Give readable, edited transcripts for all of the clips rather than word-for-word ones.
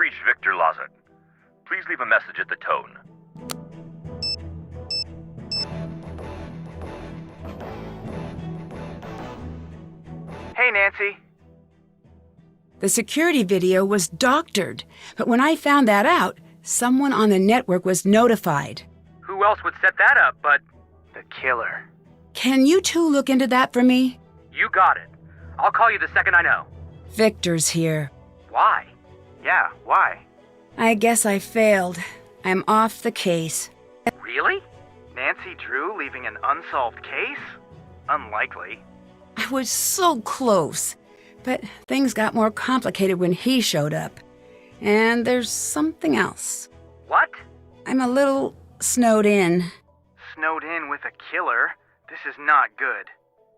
reached Victor Lazat. Please leave a message at the tone. Hey, Nancy. The security video was doctored, but when I found that out, someone on the network was notified. Who else would set that up but the killer? Can you two look into that for me? You got it. I'll call you the second I know. Victor's here. Why? Yeah, why? I guess I failed. I'm off the case. Really? Nancy Drew leaving an unsolved case? Unlikely. I was so close, but things got more complicated when he showed up. And there's something else. What? I'm a little snowed in. Snowed in with a killer? This is not good.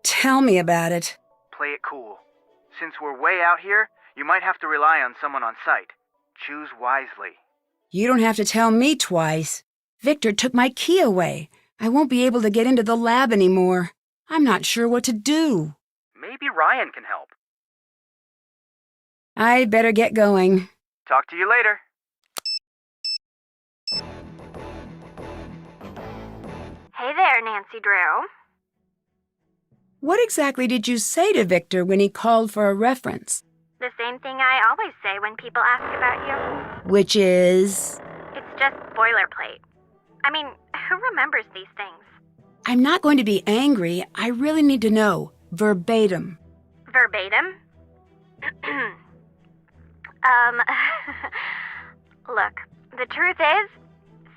Tell me about it. Play it cool. Since we're way out here, you might have to rely on someone on site. Choose wisely. You don't have to tell me twice. Victor took my key away. I won't be able to get into the lab anymore. I'm not sure what to do. Maybe Ryan can help. I'd better get going. Talk to you later. Hey there, Nancy Drew. What exactly did you say to Victor when he called for a reference? The same thing I always say when people ask about you. Which is? It's just boilerplate. I mean, who remembers these things? I'm not going to be angry. I really need to know. Verbatim. Verbatim? Look, the truth is,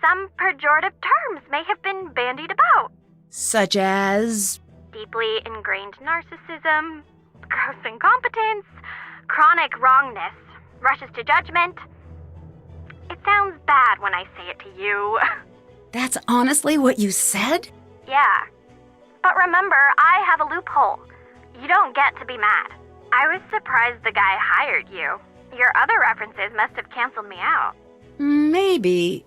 some pejorative terms may have been bandied about. Such as? Deeply ingrained narcissism, gross incompetence, chronic wrongness, rushes to judgment. It sounds bad when I say it to you. That's honestly what you said? Yeah. But remember, I have a loophole. You don't get to be mad. I was surprised the guy hired you. Your other references must have canceled me out. Maybe.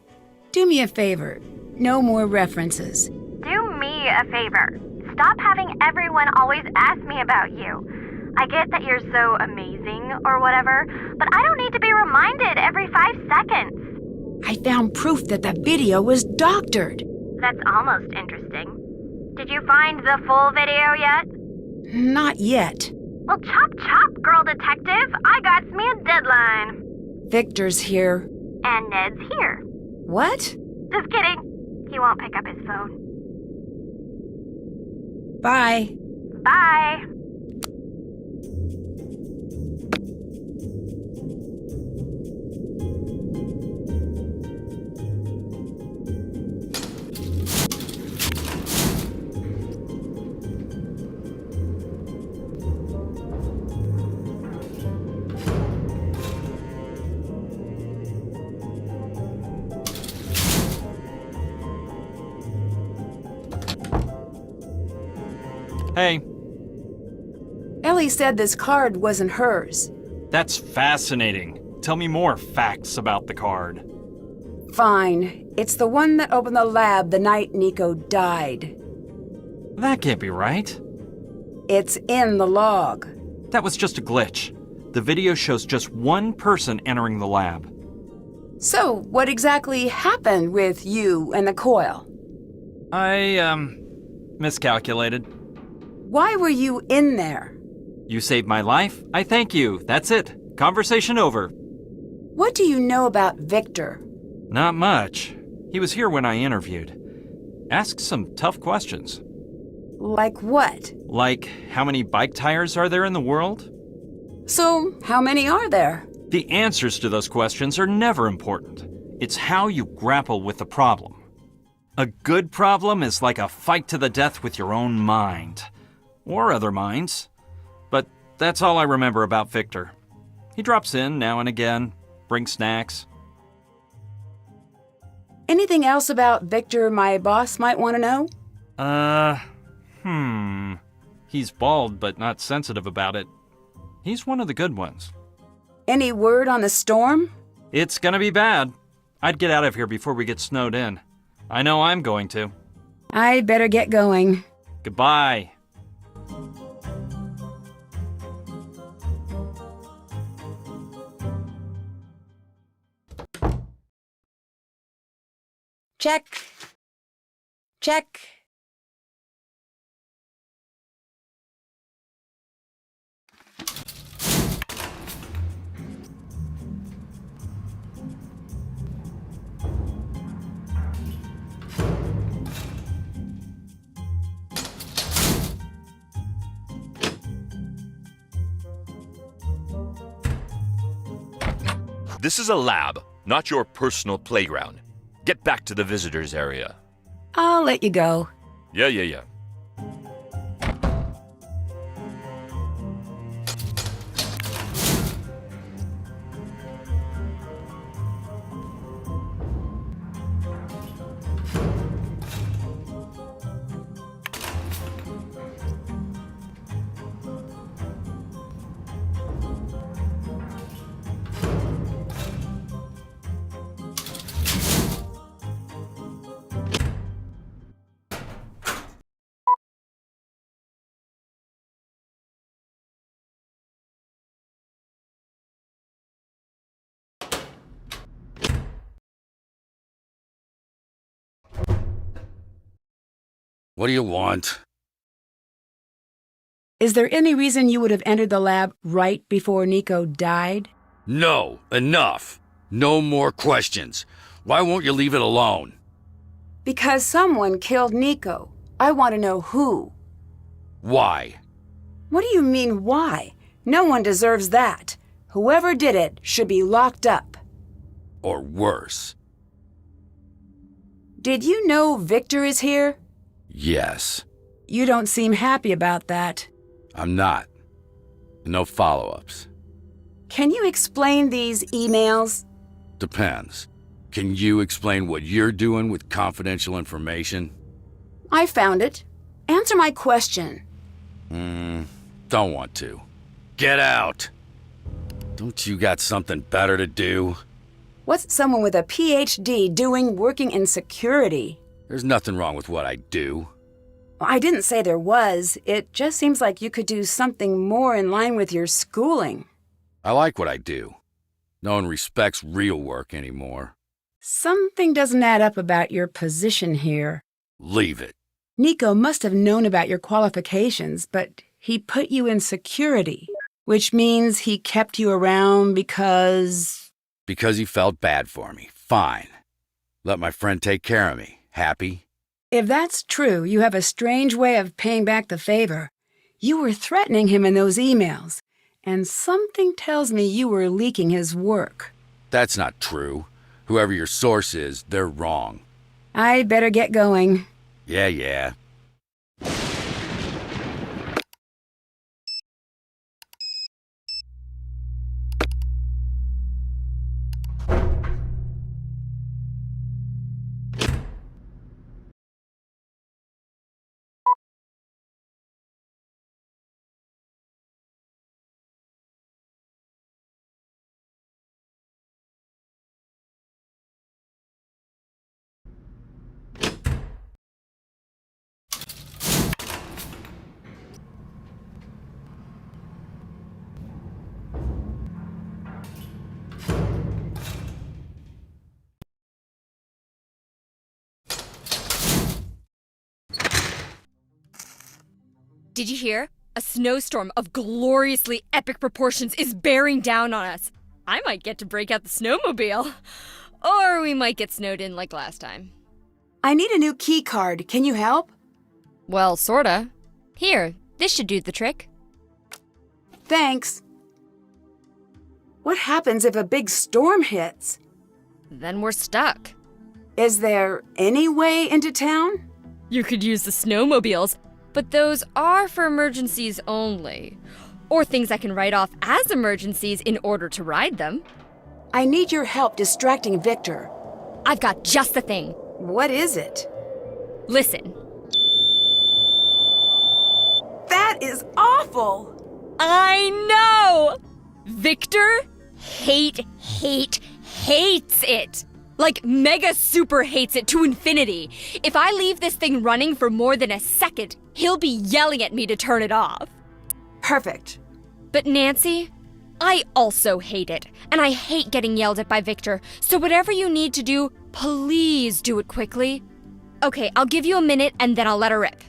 Do me a favor. No more references. Do me a favor. Stop having everyone always ask me about you. I get that you're so amazing or whatever, but I don't need to be reminded every 5 seconds. I found proof that the video was doctored. That's almost interesting. Did you find the full video yet? Not yet. Well, chop chop, girl detective. I got me a deadline. Victor's here. And Ned's here. What? Just kidding. He won't pick up his phone. Bye. Bye. Hey. Ellie said this card wasn't hers. That's fascinating. Tell me more facts about the card. Fine. It's the one that opened the lab the night Nico died. That can't be right. It's in the log. That was just a glitch. The video shows just one person entering the lab. So, what exactly happened with you and the coil? I, miscalculated. Why were you in there? You saved my life. I thank you. That's it. Conversation over. What do you know about Victor? Not much. He was here when I interviewed. Asked some tough questions. Like what? Like, how many bike tires are there in the world? So, how many are there? The answers to those questions are never important. It's how you grapple with the problem. A good problem is like a fight to the death with your own mind. Or other minds. But that's all I remember about Victor. He drops in now and again, brings snacks. Anything else about Victor my boss might want to know? He's bald but not sensitive about it. He's one of the good ones. Any word on the storm? It's gonna be bad. I'd get out of here before we get snowed in. I know I'm going to. I'd better get going. Goodbye. Check. Check. This is a lab, not your personal playground. Get back to the visitors area. I'll let you go. Yeah. What do you want? Is there any reason you would have entered the lab right before Nico died? No, enough. No more questions. Why won't you leave it alone? Because someone killed Nico. I want to know who. Why? What do you mean, why? No one deserves that. Whoever did it should be locked up. Or worse. Did you know Victor is here? Yes. You don't seem happy about that. I'm not. No follow-ups. Can you explain these emails? Depends. Can you explain what you're doing with confidential information? I found it. Answer my question. Don't want to. Get out! Don't you got something better to do? What's someone with a PhD doing working in security? There's nothing wrong with what I do. I didn't say there was. It just seems like you could do something more in line with your schooling. I like what I do. No one respects real work anymore. Something doesn't add up about your position here. Leave it. Nico must have known about your qualifications, but he put you in security, which means he kept you around because... Because he felt bad for me. Fine. Let my friend take care of me. Happy? If that's true, you have a strange way of paying back the favor. You were threatening him in those emails, and something tells me you were leaking his work. That's not true. Whoever your source is, they're wrong. I'd better get going. Yeah. Did you hear? A snowstorm of gloriously epic proportions is bearing down on us. I might get to break out the snowmobile. Or we might get snowed in like last time. I need a new key card. Can you help? Well, sorta. Here, this should do the trick. Thanks. What happens if a big storm hits? Then we're stuck. Is there any way into town? You could use the snowmobiles, but those are for emergencies only. Or things I can write off as emergencies in order to ride them. I need your help distracting Victor. I've got just the thing. What is it? Listen. That is awful! I know! Victor hates it. Like, mega super hates it to infinity. If I leave this thing running for more than a second, he'll be yelling at me to turn it off. Perfect. But Nancy, I also hate it. And I hate getting yelled at by Victor. So whatever you need to do, Please do it quickly. Okay, I'll give you a minute and then I'll let her rip.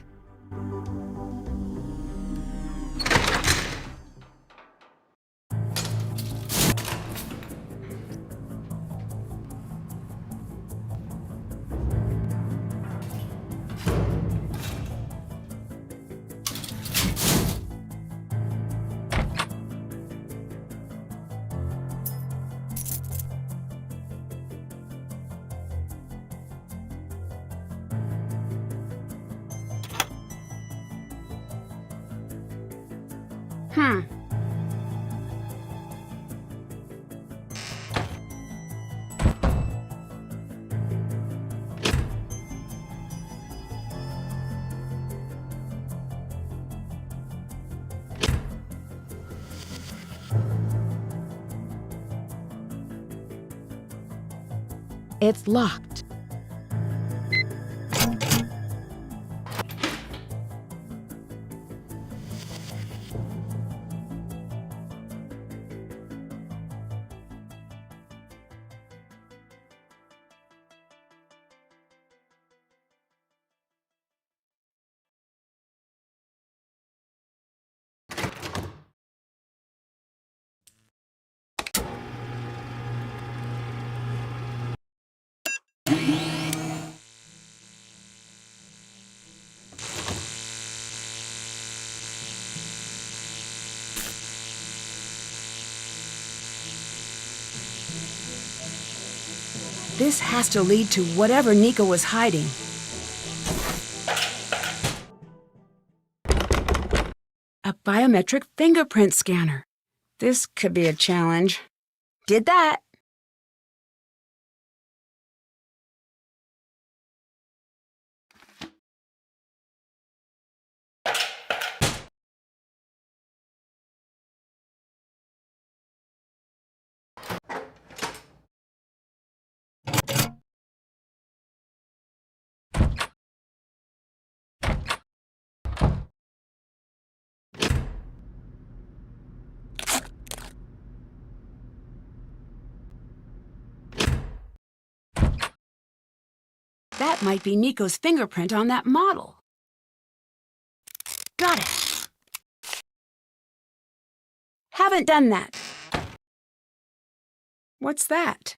Hmm. It's locked. This has to lead to whatever Nico was hiding. A biometric fingerprint scanner. This could be a challenge. Did that. That might be Nico's fingerprint on that model. Got it. Haven't done that. What's that?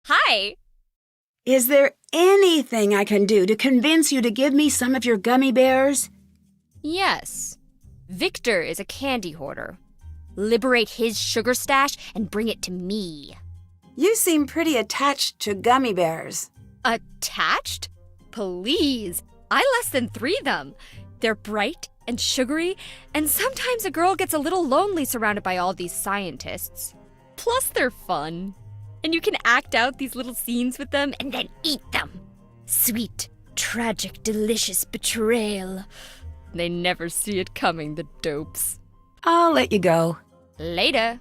Hi! Is there anything I can do to convince you to give me some of your gummy bears? Yes. Victor is a candy hoarder. Liberate his sugar stash and bring it to me. You seem pretty attached to gummy bears. Attached? Please. I less than 3 them. They're bright and sugary, and sometimes a girl gets a little lonely surrounded by all these scientists. Plus, they're fun. And you can act out these little scenes with them and then eat them. Sweet, tragic, delicious betrayal. They never see it coming, the dopes. I'll let you go. Later.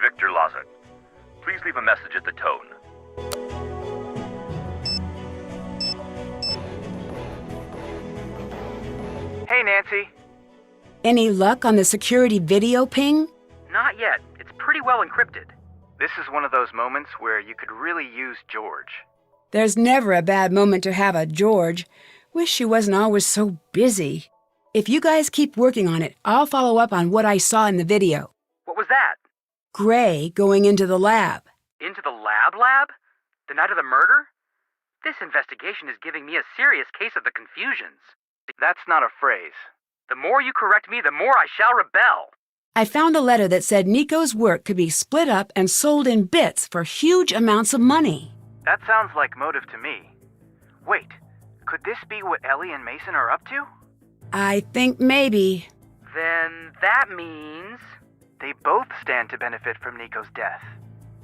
Victor Lazar. Please leave a message at the tone. Hey, Nancy. Any luck on the security video ping? Not yet. It's pretty well encrypted. This is one of those moments where you could really use George. There's never a bad moment to have a George. Wish she wasn't always so busy. If you guys keep working on it, I'll follow up on what I saw in the video. What was that? Gray going into the lab. Into the lab? The night of the murder? This investigation is giving me a serious case of the confusions. That's not a phrase. The more you correct me, the more I shall rebel. I found a letter that said Nico's work could be split up and sold in bits for huge amounts of money. That sounds like motive to me. Wait, could this be what Ellie and Mason are up to? I think maybe. Then that means they both stand to benefit from Nico's death.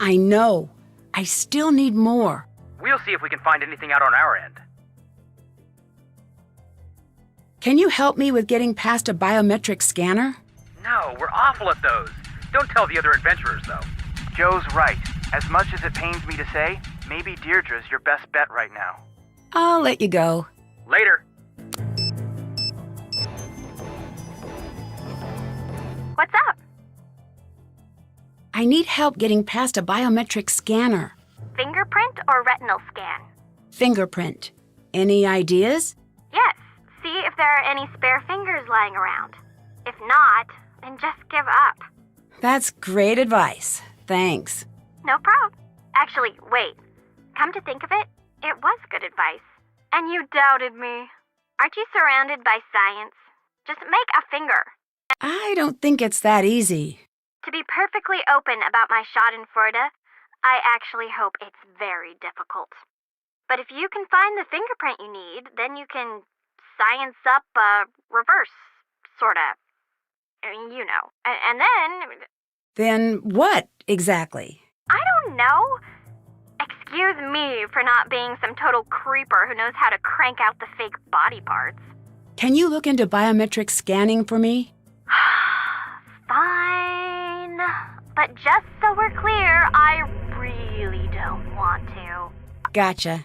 I know. I still need more. We'll see if we can find anything out on our end. Can you help me with getting past a biometric scanner? No, we're awful at those. Don't tell the other adventurers, though. Joe's right. As much as it pains me to say, maybe Deirdre's your best bet right now. I'll let you go. Later. What's up? I need help getting past a biometric scanner. Fingerprint or retinal scan? Fingerprint. Any ideas? Yes. See if there are any spare fingers lying around. If not, then just give up. That's great advice. Thanks. No problem. Actually, wait. Come to think of it, it was good advice. And you doubted me. Aren't you surrounded by science? Just make a finger. I don't think it's that easy. To be perfectly open about my schadenfreude, I actually hope it's very difficult. But if you can find the fingerprint you need, then you can science up a reverse, sorta. You know. And then... Then what, exactly? I don't know. Excuse me for not being some total creeper who knows how to crank out the fake body parts. Can you look into biometric scanning for me? Fine. But just so we're clear, I really don't want to. Gotcha.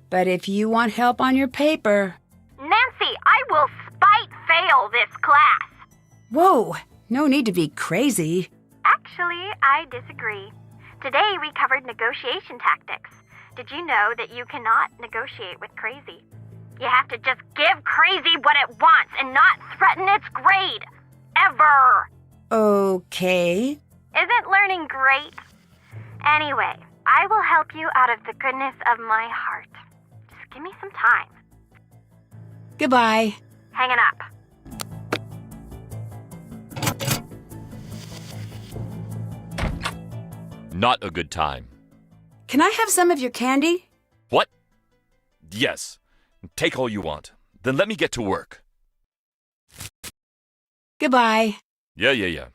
But if you want help on your paper... Nancy, I will spite fail this class. Whoa, no need to be crazy. Actually, I disagree. Today we covered negotiation tactics. Did you know that you cannot negotiate with crazy? You have to just give crazy what it wants and not threaten its grade. Ever. Okay. Isn't learning great? Anyway, I will help you out of the goodness of my heart. Just give me some time. Goodbye. Hanging up. Not a good time. Can I have some of your candy? What? Yes. Take all you want. Then let me get to work. Goodbye. Yeah.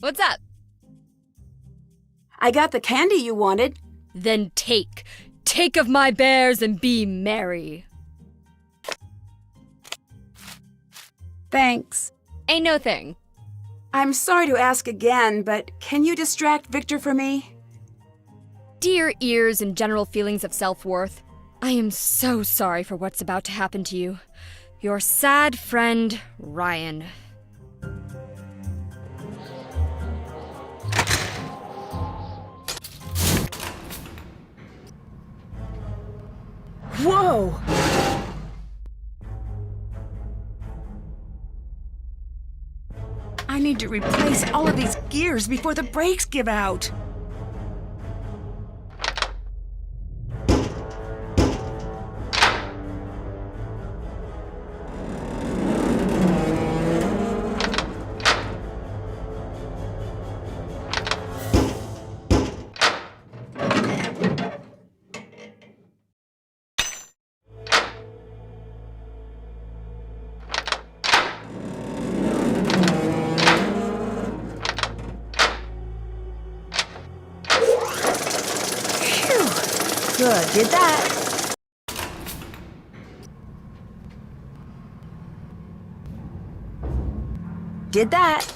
What's up? I got the candy you wanted. Then take. Take of my bears and be merry. Thanks. Ain't no thing. I'm sorry to ask again, but can you distract Victor for me? Dear ears and general feelings of self-worth, I am so sorry for what's about to happen to you. Your sad friend, Ryan. Whoa! I need to replace all of these gears before the brakes give out. Good, did that. Did that.